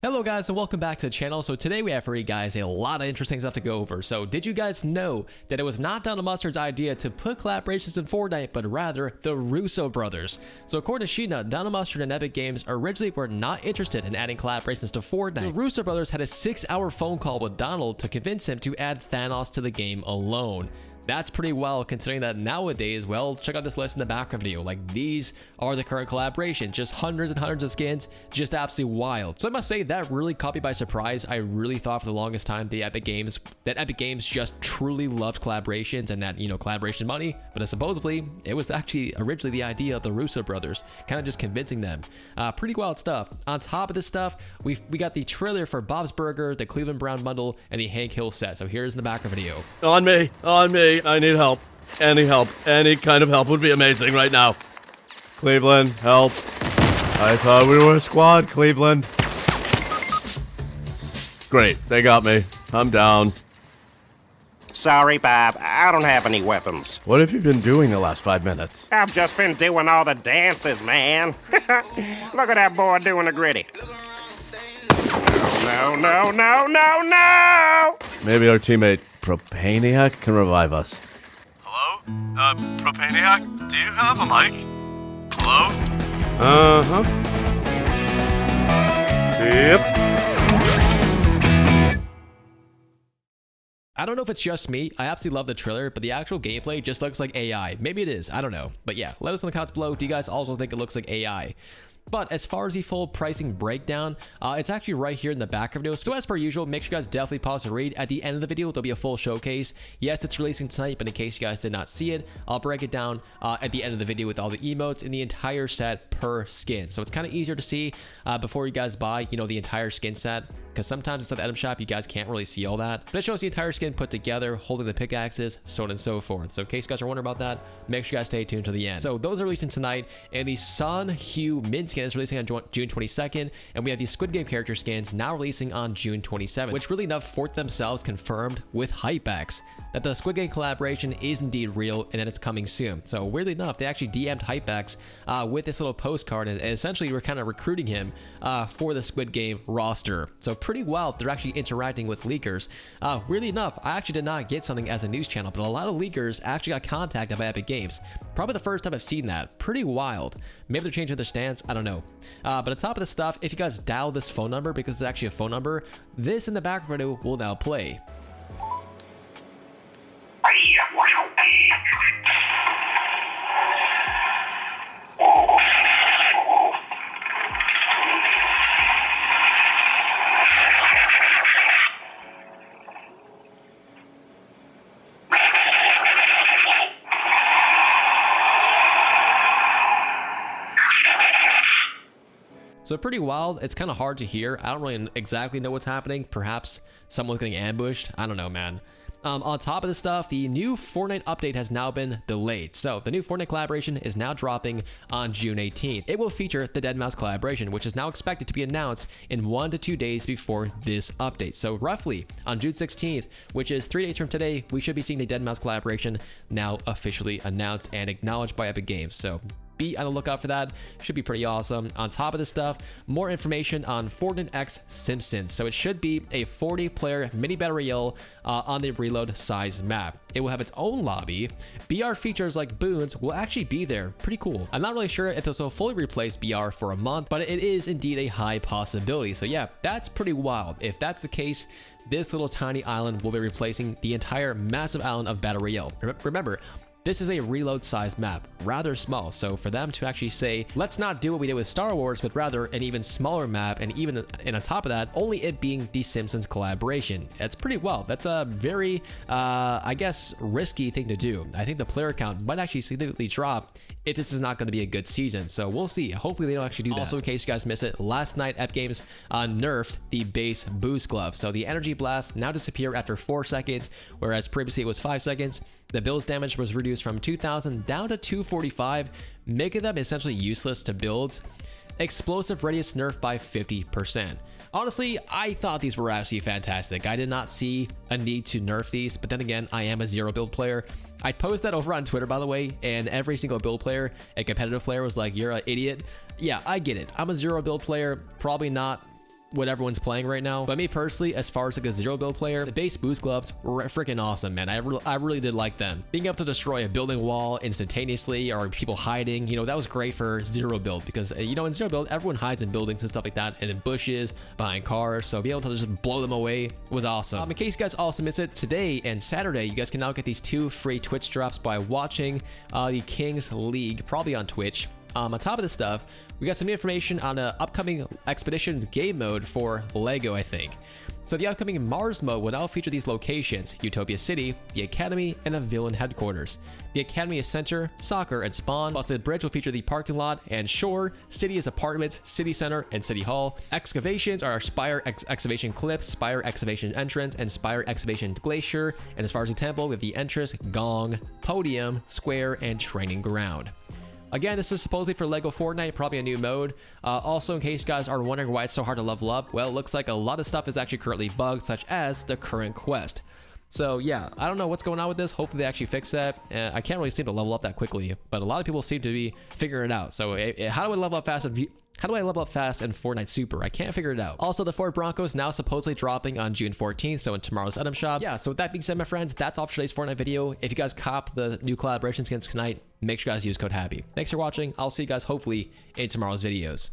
Hello guys and welcome back to the channel. So today we have for you guys a lot of interesting stuff to go over. So did you guys know that it was not Don Mustard's idea to put collaborations in Fortnite, but rather the Russo brothers? So according to Sheena, Don Mustard and Epic Games originally were not interested in adding collaborations to Fortnite. The Russo brothers had a 6-hour phone call with Donald to convince him to add Thanos to the game alone. That's pretty wild considering that nowadays, well, check out this list in the background video. Like, these are the current collaborations, just hundreds and hundreds of skins, just absolutely wild. So I must say that really caught me by surprise. I really thought for the longest time that Epic Games just truly loved collaborations and that, you know, collaboration money, but supposedly it was actually originally the idea of the Russo brothers, kind of just convincing them. Pretty wild stuff. On top of this stuff, we got the trailer for Bob's Burger, the Cleveland Brown bundle, and the Hank Hill set. So here's in the background video. On me. I need help. Any kind of help would be amazing right now. Cleveland, help. I thought we were a squad, Cleveland. Great, they got me. I'm down. Sorry, Bob. I don't have any weapons. What have you been doing the last 5 minutes? I've just been doing all the dances, man. Look at that boy doing the gritty. No. Maybe our teammate Propaniac can revive us. Hello? Propaniac? Do you have a mic? Hello? Uh-huh. Yep. I don't know if it's just me. I absolutely love the trailer, but the actual gameplay just looks like AI. Maybe it is. I don't know. But yeah, let us know in the comments below. Do you guys also think it looks like AI? But as far as the full pricing breakdown, it's actually right here in the back of the video. So as per usual, make sure you guys definitely pause to read. At the end of the video, there'll be a full showcase. Yes, it's releasing tonight, but in case you guys did not see it, I'll break it down at the end of the video with all the emotes in the entire set per skin. So it's kind of easier to see before you guys buy, you know, the entire skin set. Because sometimes it's at the item shop, you guys can't really see all that. But it shows the entire skin put together, holding the pickaxes, so on and so forth. So in case you guys are wondering about that, make sure you guys stay tuned to the end. So those are releasing tonight, and the Sun Hue Mint skin is releasing on June 22nd, and we have the Squid Game character skins now releasing on June 27th, which really enough Fort themselves confirmed with Hypex that the Squid Game collaboration is indeed real and that it's coming soon. So weirdly enough, they actually DM'd Hypex with this little postcard, and essentially we're kind of recruiting him for the Squid Game roster. So pretty wild, they're actually interacting with leakers. Weirdly enough, I actually did not get something as a news channel, but a lot of leakers actually got contacted by Epic Games. Probably the first time I've seen that. Pretty wild. Maybe they're changing their stance, I don't know. But on top of this stuff, if you guys dial this phone number, because it's actually a phone number, this in the back video will now play. So pretty wild. It's kind of hard to hear. I don't really exactly know what's happening. Perhaps someone's getting ambushed. I don't know, man. On top of this stuff, the new Fortnite update has now been delayed. So the new Fortnite collaboration is now dropping on June 18th. It will feature the deadmau5 collaboration, which is now expected to be announced in 1 to 2 days before this update. So roughly on June 16th, which is 3 days from today, we should be seeing the deadmau5 collaboration now officially announced and acknowledged by Epic Games. So be on the lookout for that. Should be pretty awesome. On top of this stuff, more information on Fortnite X Simpsons. So it should be a 40-player mini battle royale on the reload size map. It will have its own lobby. BR features like boons will actually be there. Pretty cool. I'm not really sure if this will fully replace BR for a month, but it is indeed a high possibility. So yeah, that's pretty wild. If that's the case, this little tiny island will be replacing the entire massive island of battle royale. Remember, this is a reload sized map, rather small, so for them to actually say, let's not do what we did with Star Wars, but rather an even smaller map, and on top of that, only it being the Simpsons collaboration. That's pretty wild. That's a very, I guess, risky thing to do. I think the player count might actually significantly drop if this is not going to be a good season, so we'll see. Hopefully they don't actually do that. Also, in case you guys miss it, last night Epic Games nerfed the base boost glove. So the energy blast now disappear after 4 seconds, whereas previously it was 5 seconds. The build's damage was reduced from 2,000 down to 245, making them essentially useless to builds. Explosive radius nerfed by 50%. Honestly, I thought these were absolutely fantastic. I did not see a need to nerf these, but then again, I am a zero build player. I posted that over on Twitter, by the way, and every single build player, a competitive player, was like, you're an idiot. Yeah, I get it. I'm a zero build player, probably not what everyone's playing right now. But me personally, as far as like a zero build player, the base boost gloves were freaking awesome, man. I really did like them. Being able to destroy a building wall instantaneously, or people hiding, you know, that was great for zero build, because you know, in zero build everyone hides in buildings and stuff like that, and in bushes, behind cars, so being able to just blow them away was awesome. In case you guys also missed it, today and Saturday you guys can now get these 2 free Twitch drops by watching the Kings League, probably on Twitch. On top of this stuff, we got some information on an upcoming expedition game mode for Lego, I think. So the upcoming Mars mode will now feature these locations: Utopia City, the Academy, and a villain headquarters. The Academy is center, soccer, and spawn. Busted Bridge will feature the parking lot and shore. City is apartments, city center, and city hall. Excavations are Spire excavation cliffs, Spire excavation entrance, and Spire excavation glacier. And as far as the temple, we have the entrance, gong, podium, square, and training ground. Again, this is supposedly for Lego Fortnite, probably a new mode. Also, in case you guys are wondering why it's so hard to level up, well, it looks like a lot of stuff is actually currently bugged, such as the current quest. So yeah, I don't know what's going on with this. Hopefully they actually fix that. I can't really seem to level up that quickly, but a lot of people seem to be figuring it out. So how do I level up fast? How do I level up fast in Fortnite Super? I can't figure it out. Also, the Ford Bronco is now supposedly dropping on June 14th, so in tomorrow's item shop. Yeah, so with that being said, my friends, that's all for today's Fortnite video. If you guys cop the new collaboration skins tonight, make sure you guys use code HAPPY. Thanks for watching. I'll see you guys hopefully in tomorrow's videos.